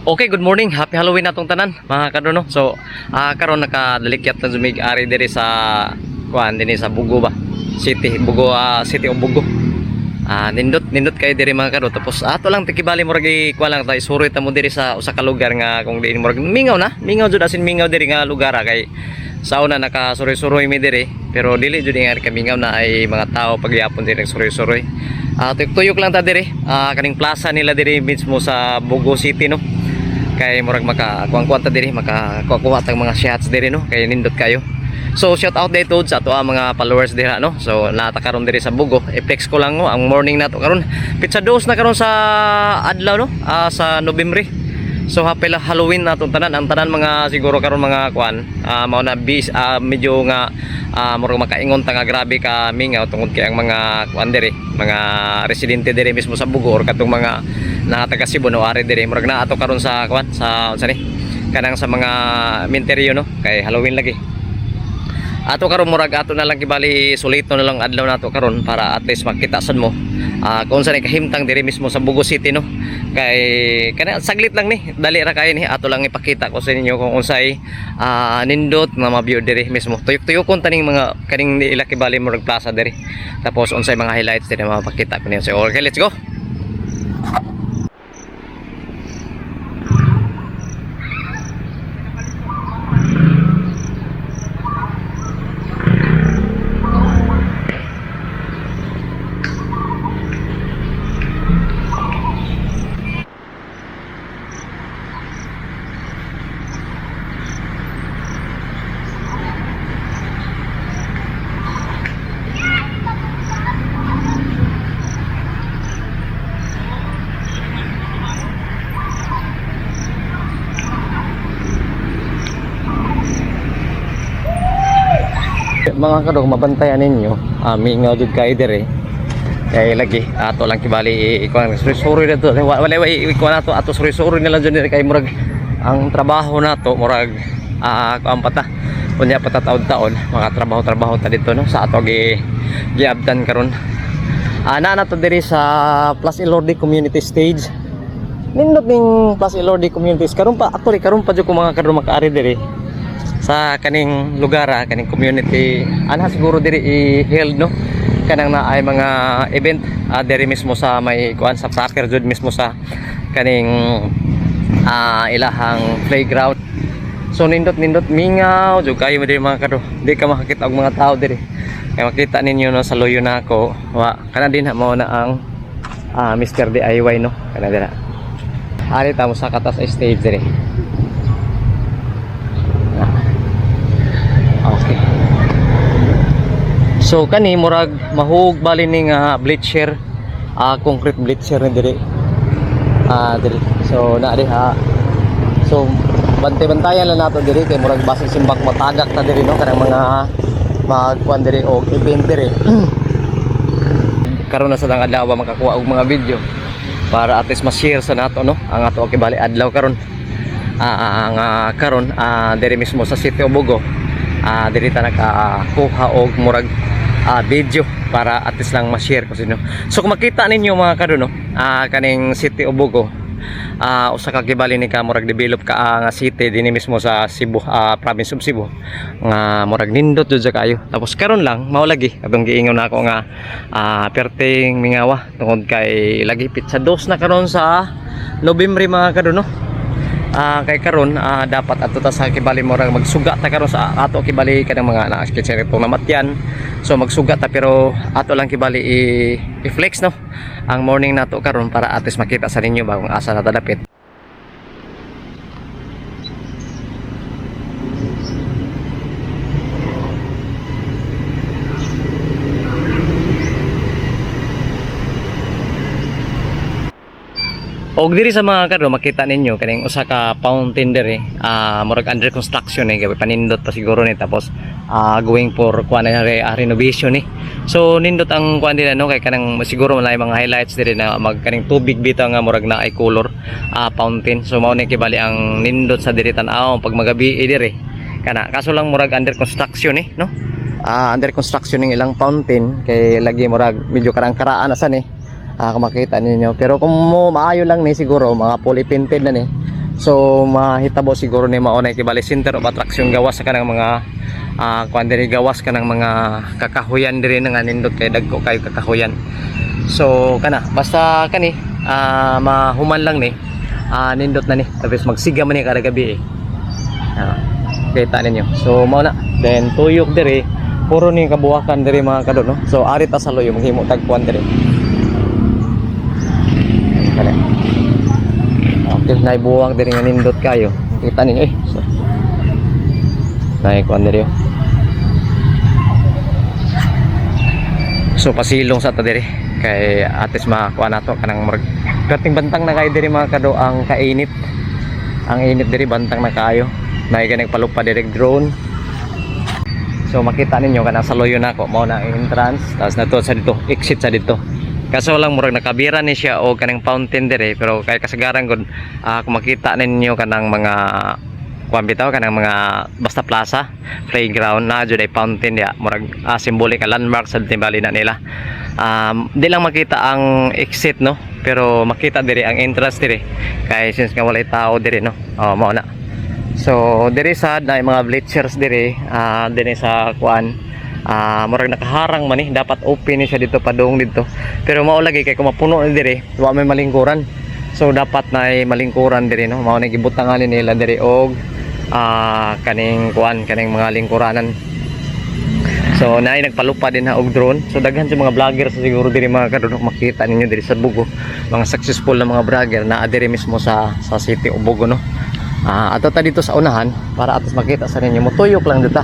Okay, good morning. Happy Halloween natong tanan, mga kadono. So, karon nakadalikyat na zumig-ari diri sa kuan dinhi sa Bugo ba? City, Bugo, City of Bugo. Nindot kayo diri mga kadono. Tapos ato lang tikibali mo ragi kuan lang tay suroy ta mo diri sa usa ka lugar nga kung diin mo rag mingaw na. Mingaw jud asin mingaw diri nga lugar kay sa una nakasuroy-suroy mi diri, pero dili jud nga kamingaw na ay mga tao pagyapon diri suroy-suroy. Tuyok lang ta diri, kaning plaza nila diri mismo sa Bugo City no. Kay murag makakuha ta diri, makakuha tag mga shots diri no, kay nindot kayo. So shout out dito sa ato mga followers dira no. So nata karon diri sa Bugo. I-flex ko lang no ang morning nato karon. Pizza dos na karon sa adlaw no, sa Nobyembre. So happy Halloween natong tanan. Ang tanan mga siguro karon mga kuan, mao na medyo nga murag makaingon ta nga grabe ka mingaw tungod kay ang mga kuan diri, mga residente diri mismo sa Bugo or katong mga na taga Cebu no ari diri murag na ato karon sa kuan sa unsa ni kanang sa mga minteryo no kay Halloween lagi. Ato karon murag ato na lang kibali sulito na lang adlaw nato karon para at least makita sad mo kung saan kahimtang diri mismo sa Bugo City no. Kay kana saglit lang ni dali ra kay ni ato lang ipakita ko sa inyo kung unsay nindot nga ma-view diri mismo. Tuyok-tuyokon taning mga kaning ila kibali murag plaza diri. Tapos unsay mga highlights diri mapakita ko niyo. So okay, let's go. Mga kadog mabantayan ninyo, mingaw jud kay dire kay lagi ato lang kibali ikuan suri na to wala ikuan nato ato suri na lang jud dire kay murag ang trabaho nato murag kuan pata unya pata taon-taon mga trabaho ta dito no sa ato giabdan karon ana nato dire sa Plus Ilorde Community Stage. Nindot ning Plus Ilorde Community karon pa actually karon pa jud ko mga kadog makaari dire sa kaning lugar kaning community ana siguro diri i-held no kanang na ay mga event diri mismo sa may kuan sa proper jud mismo sa kaning ilahang playground. So nindot mingaw jud kayo diri mga kado, di ka makakita og mga tao diri kay makita ninyo no sa loyo na ako kana din mao na ang Mr. DIY no kana dira ari ta mo sa katas stage diri. Okay. So kani murag mahug bali ning bleacher, concrete bleacher ni diri. Diri. So na diha. So bantay-bantayan lang nato diri kay murag base simbak matagak ta diri no kanang mga magkuan diri og event diri. Karon na sa dang adlaw makakuha og mga video para at least ma-share sa nato no ang ato kibali adlaw karon. Karon diri mismo sa City of Bugo. Diri ta nakakuha og murag video para at least lang ma-share ko sa inyo. So kung makita ninyo mga kadono kaning City of Bugo usa ka kibali ni ka murag develop ka nga city dinhi mismo sa Cebu, province of Cebu nga murag nindot jud sa kayo. Tapos karon lang mao lagi atong giingon nako nga perting mingawa tungod kay lagi pizza dos na karon sa Nobyembre mga kadono. Kay karon dapat ato ta sa kibali mo rang magsuga ta karon sa ato kibali kanang mga na-sketcher itong namatyan. So magsuga ta pero ato lang kibali i-flex no ang morning nato karon para at least makita sa ninyo ba kung asa na tadapit. Og diri sa mga kado makita ninyo kaning usa ka fountain diri murag under construction gawin panindot pa siguro ni tapos going for kuan na renovation ni. So nindot ang kuan nila no kay kanang siguro malay mga highlights diri na magkaning tubig bitaw nga murag na ay color fountain. So mao ni kibali ang nindot sa diri tan-aw pag magabi diri kana kaso lang murag under construction ni no. Under construction ning ilang fountain kay lagi murag medyo karang-karaan asa ni kung makita ninyo. Pero kung mo maayo lang ni siguro mga fully painted na ni, so mahitabo siguro ni maunay kibali center of attraction gawas sa kanang mga kuan diri, gawas kanang mga kakahuyan diri nga nindot kay dagko kayo kakahuyan. So kana basta kani mahuman lang ni nindot na ni, tapos magsiga man ni kada gabi kita ninyo. So mao na, then tuyok diri puro ni kabuhakan diri mga kadto no. So ari ta sa loyo maghimo tagpuan diri. Okay, naibuwang diri nga nindot kayo. Kita ninyo so naikuan diri. So pasilong sa ta diri kay atis makuha nato kanang gating bantang na kayo diri mga kado ang kainit. Ang init diri bantang na kayo. May ganang palupa direct drone. So makita ninyo kanang sa loyo nako mao na ang entrance, tapos nato sa dito exit sa dito. Kaso lang murag nakabira ni siya o kanang fountain diri, pero kay kasagaran gud kung makita ninyo kanang mga kuan bitaw kanang mga basta plaza playground na jud ay fountain dia murag symbolic a landmark sa timbali na nila. Di lang makita ang exit no, pero makita diri ang entrance diri kay since nga walay tao diri no. Mao na. So diri sad na mga bleachers diri dinhi sa kuan murag nakaharang man ni, dapat open ni siya dito padung dito, pero mao lagi kay kung mapuno ni diri wa may malingkuran. So dapat na ay malingkuran diri no, mao na gibutangan nila diri og kaning kuan kaning mga lingkuranan. So naay nagpalupa din na og drone. So daghan sa mga vlogger sa siguro diri mga kadunok makita ninyo diri sa Bugo, mga successful na mga vlogger na diri mismo sa city of Bugo no. Ato ta dito sa unahan para atos makita sa ninyo motuyok lang dito.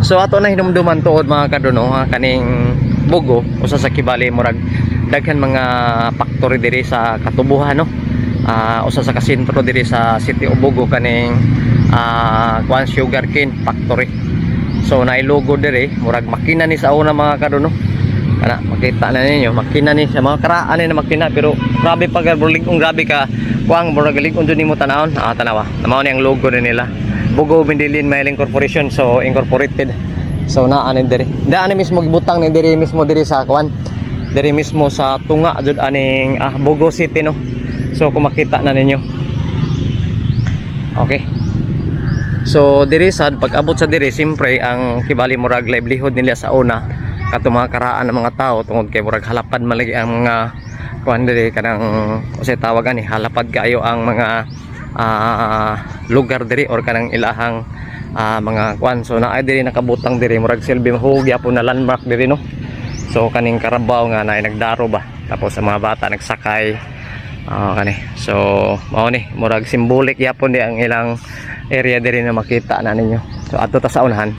So ato na hinumduman tuod mga kaduno kaning Bugo usa sa Kibali murag daghan mga factory diri sa katubuhan no. Usa sa kasentro diri sa city of Bugo kaning kuan sugarcane factory. So naay logo diri murag makina ni sa una mga kaduno. Ana makita na ninyo makina ni sa mga karaan na makina, pero grabe pag ligong grabe ka kuang murag ligong dun nimo tanawon. Tanawa mao ni ang logo nila Bugo Mindilin Mailing Corporation, so incorporated. So naa ni diri daan mismo gibutang ni diri mismo diri sa kuan diri mismo sa tunga jud aning Bugo City no. So kung makita na ninyo okay. So diri sad pag abot sa diri simpre ang Kibali murag livelihood nila sa una kato mga karaan ng mga tao tungod kay murag halapad malagi ang mga kuan diri kanang usay tawagan ni halapad kayo ang mga lugar diri or kanang ilahang mga kuan. So naay diri nakabutang diri murag silbi mahugya po na landmark diri no. So kaning Carabao nga naay nagdaro ba, tapos sa mga bata nagsakay kani. So mao ni murag symbolic yapon di ang ilang area diri na makita na ninyo. So ato ta sa unahan